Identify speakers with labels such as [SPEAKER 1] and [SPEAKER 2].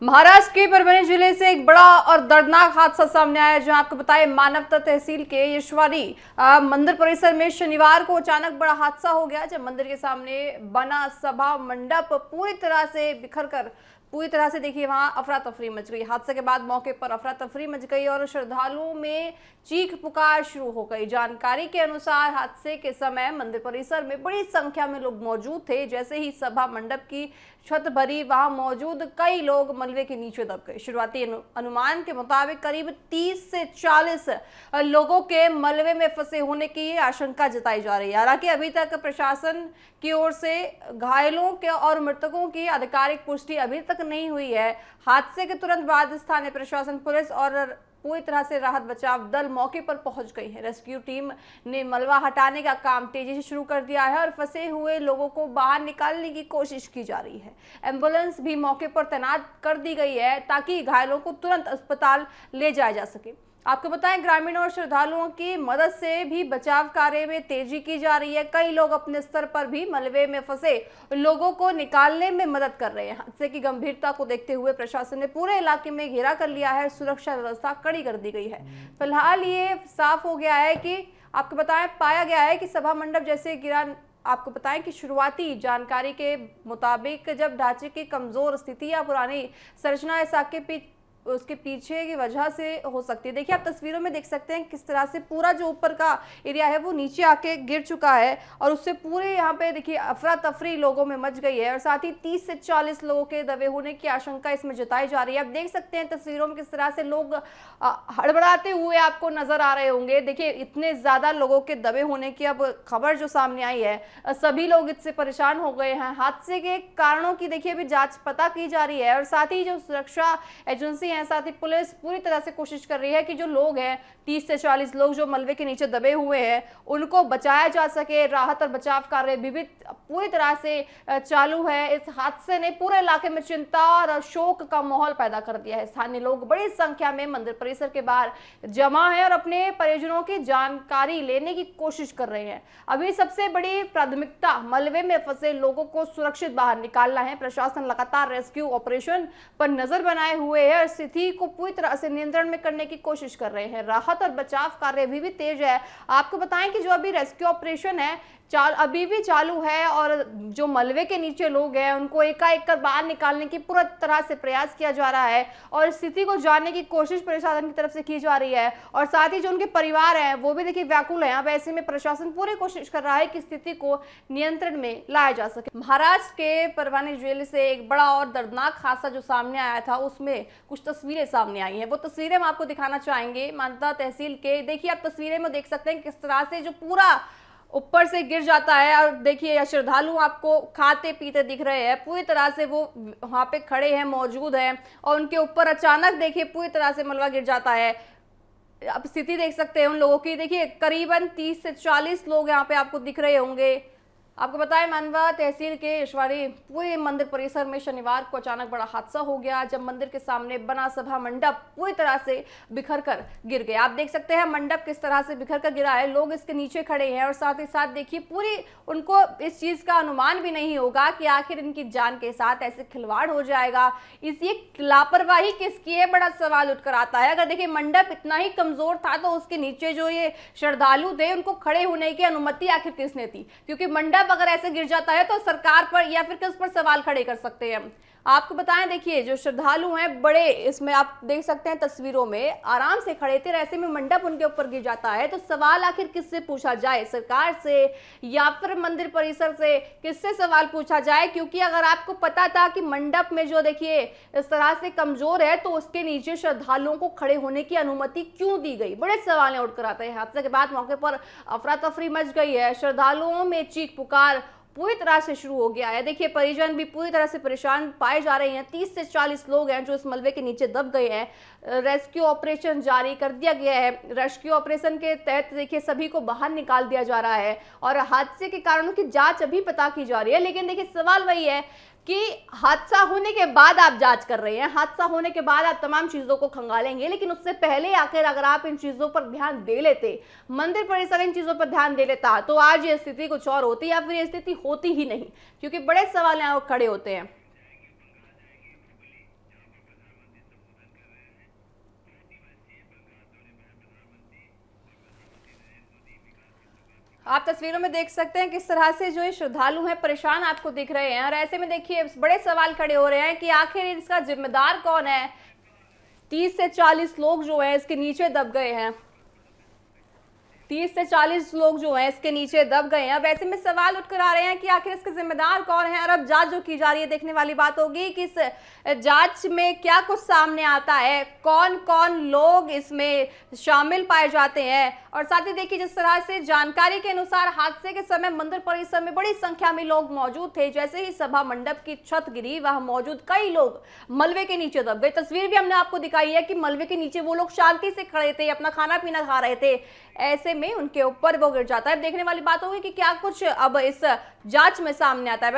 [SPEAKER 1] महाराष्ट्र के परभणी जिले से एक बड़ा और दर्दनाक हादसा सामने आया, जहां आपको बताएं मानवता तहसील के यशवारी मंदिर परिसर में शनिवार को अचानक बड़ा हादसा हो गया, जब मंदिर के सामने बना सभा मंडप पूरी तरह से बिखरकर देखिए वहां अफरा तफरी मच गई। हादसे के बाद मौके पर अफरा तफरी मच गई और श्रद्धालुओं में चीख पुकार शुरू हो गई। जानकारी के अनुसार हादसे के समय मंदिर परिसर में बड़ी संख्या में लोग मौजूद थे। जैसे ही सभा मंडप की छत भरी, वहां मौजूद कई लोग मलबे के नीचे दब गए। शुरुआती अनुमान के मुताबिक करीब 30 से 40 लोगों के मलबे में फंसे होने की आशंका जताई जा रही है। हालांकि अभी तक प्रशासन की ओर से घायलों के और मृतकों की आधिकारिक पुष्टि अभी तक नहीं हुई है। हादसे के तुरंत बाद स्थानीय प्रशासन, पुलिस और पूरी तरह से राहत बचाव दल मौके पर पहुंच गई है। रेस्क्यू टीम ने मलबा हटाने का काम तेजी से शुरू कर दिया है और फंसे हुए लोगों को बाहर निकालने की कोशिश की जा रही है। एम्बुलेंस भी मौके पर तैनात कर दी गई है ताकि घायलों को तुरंत अस्पताल ले जाया जा सके। आपको बताएं, ग्रामीण और श्रद्धालुओं की मदद से भी बचाव कार्य में तेजी की जा रही है। कई लोग अपने स्तर पर भी मलबे में फंसे लोगों को निकालने में मदद कर रहे हैं। हादसे की गंभीरता को देखते हुए प्रशासन ने पूरे इलाके में घेरा कर लिया है, सुरक्षा व्यवस्था कड़ी कर दी गई है। फिलहाल ये साफ हो गया है कि आपको बताएं, पाया गया है कि सभा मंडप जैसे गिरा। आपको बताएं कि शुरुआती जानकारी के मुताबिक जब ढांचे की कमजोर स्थिति या पुरानी संरचना ऐसा के उसके पीछे की वजह से हो सकती है। देखिए, आप तस्वीरों में देख सकते हैं किस तरह से पूरा जो ऊपर का एरिया है वो नीचे आके गिर चुका है और उससे पूरे यहाँ पे देखिए अफरा तफरी लोगों में मच गई है और साथ ही 30 से 40 लोगों के दबे होने की आशंका इसमें जताई जा रही है। आप देख सकते हैं तस्वीरों में किस तरह से लोग हड़बड़ाते हुए आपको नजर आ रहे होंगे। देखिए, इतने ज्यादा लोगों के दबे होने की अब खबर जो सामने आई है, सभी लोग इससे परेशान हो गए हैं। हादसे के कारणों की देखिए अभी जांच पता की जा रही है और साथ ही जो सुरक्षा एजेंसी है, साथ ही पुलिस पूरी तरह से कोशिश कर रही है कि जो लोग हैं 30 से 40 लोग जो मलबे के नीचे दबे हुए हैं उनको बचाया जा सके। राहत और बचाव कार्य भी पूरी तरह से चालू है। इस हादसे ने पूरे इलाके में चिंता और शोक का माहौल पैदा कर दिया है। स्थानीय लोग बड़ी संख्या में मंदिर परिसर के बाहर जमा है और अपने परिजनों की जानकारी लेने की कोशिश कर रहे हैं। अभी सबसे बड़ी प्राथमिकता मलबे में फंसे लोगों को सुरक्षित बाहर निकालना है। प्रशासन लगातार रेस्क्यू ऑपरेशन पर नजर बनाए हुए है और स्थिति को पूरी तरह से नियंत्रण में करने की कोशिश कर रहे हैं। राहत और बचाव कार्य भी तेज है। आपको बताएं कि जो अभी रेस्क्यू ऑपरेशन है अभी भी चालू है और जो मलबे के नीचे लोग हैं उनको एकाएक कर बाहर निकालने की पूरी तरह से प्रयास किया जा रहा है और स्थिति को जानने की कोशिश प्रशासन की तरफ से की जा रही है और साथ ही जो उनके परिवार हैं वो भी देखिए व्याकुल हैं। अब ऐसे में प्रशासन पूरी कोशिश कर रहा है कि स्थिति को नियंत्रण में लाया जा सके। महाराष्ट्र के परभणी जिले से एक बड़ा और दर्दनाक हादसा जो सामने आया था, उसमें कुछ तस्वीरें सामने आई हैं। वो तस्वीरें हम आपको दिखाना चाहेंगे। मानवता तहसील के देखिए आप तस्वीरें में देख सकते हैं किस तरह से जो पूरा ऊपर से गिर जाता है और देखिए श्रद्धालु आपको खाते पीते दिख रहे हैं। पूरी तरह से वो वहां पे खड़े हैं, मौजूद हैं और उनके ऊपर अचानक देखिए पूरी तरह से मलबा गिर जाता है। आप स्थिति देख सकते हैं उन लोगों की। देखिए करीबन 30 से 40 लोग यहाँ पे आपको दिख रहे होंगे। आपको बताएं, मानवा तहसील के यशवारी पूरे मंदिर परिसर में शनिवार को अचानक बड़ा हादसा हो गया, जब मंदिर के सामने बना सभा मंडप पूरी तरह से बिखर कर गिर गया। आप देख सकते हैं मंडप किस तरह से बिखर कर गिरा है। लोग इसके नीचे खड़े हैं और साथ ही साथ देखिए पूरी उनको इस चीज का अनुमान भी नहीं होगा कि आखिर इनकी जान के साथ ऐसे खिलवाड़ हो जाएगा। इसी लापरवाही किसकी है, बड़ा सवाल उठकर आता है। अगर देखिए मंडप इतना ही कमजोर था तो उसके नीचे जो ये श्रद्धालु थे उनको खड़े होने की अनुमति आखिर किसने दी? क्योंकि मंडप अगर ऐसे गिर जाता है तो सरकार पर या फिर किस पर सवाल खड़े कर सकते हैं। आपको बताएं, देखिए जो श्रद्धालु हैं बड़े, इसमें आप देख सकते हैं तस्वीरों में आराम से खड़े थे, ऐसे में मंडप उनके ऊपर गिर जाता है तो सवाल आखिर किससे पूछा जाए? सरकार से या फिर मंदिर परिसर से? किससे सवाल पूछा जाए? क्योंकि अगर आपको पता था कि मंडप में जो देखिए इस तरह से कमजोर है तो उसके नीचे श्रद्धालुओं को खड़े होने की अनुमति क्यों दी गई? बड़े सवाल उठकर आते हैं। हादसे के बाद मौके पर अफरा तफरी मच गई है। श्रद्धालुओं में चीख पुकार पूरी तरह से शुरू हो गया है। देखिए परिजन भी पूरी तरह से परेशान पाए जा रहे हैं। 30 से 40 लोग हैं जो इस मलबे के नीचे दब गए हैं। रेस्क्यू ऑपरेशन जारी कर दिया गया है। रेस्क्यू ऑपरेशन के तहत देखिए सभी को बाहर निकाल दिया जा रहा है और हादसे के कारणों की जांच अभी पता की जा रही है। लेकिन देखिए सवाल वही है कि हादसा होने के बाद आप जांच कर रहे हैं, हादसा होने के बाद आप तमाम चीजों को खंगालेंगे, लेकिन उससे पहले आखिर अगर आप इन चीजों पर ध्यान दे लेते, मंदिर परिसर इन चीजों पर ध्यान दे लेता, तो आज ये स्थिति कुछ और होती या फिर ये स्थिति होती ही नहीं। क्योंकि बड़े सवाल यहाँ खड़े होते हैं। आप तस्वीरों में देख सकते हैं किस तरह से जो ये श्रद्धालु हैं परेशान आपको दिख रहे हैं, और ऐसे में देखिए बड़े सवाल खड़े हो रहे हैं कि आखिर इसका जिम्मेदार कौन है। 30 से 40 लोग जो है इसके नीचे दब गए हैं। 30 से 40 लोग जो हैं इसके नीचे दब गए हैं। अब ऐसे में सवाल उठकर आ रहे हैं कि आखिर इसके जिम्मेदार कौन है, और अब जांच जो की जा रही है देखने वाली बात होगी कि इस जांच में क्या कुछ सामने आता है, कौन कौन लोग इसमें शामिल पाए जाते हैं। और साथ ही देखिए जिस तरह से जानकारी के अनुसार हादसे के समय मंदिर परिसर में बड़ी संख्या में लोग मौजूद थे। जैसे ही सभा मंडप की छत गिरी वहां मौजूद कई लोग मलबे के नीचे दब गए। तस्वीर भी हमने आपको दिखाई है कि मलबे के नीचे वो लोग शांति से खड़े थे, अपना खाना पीना खा रहे थे, ऐसे में उनके ऊपर वो गिर जाता है। अब देखने वाली बात होगी कि क्या कुछ अब इस जांच में सामने आता है।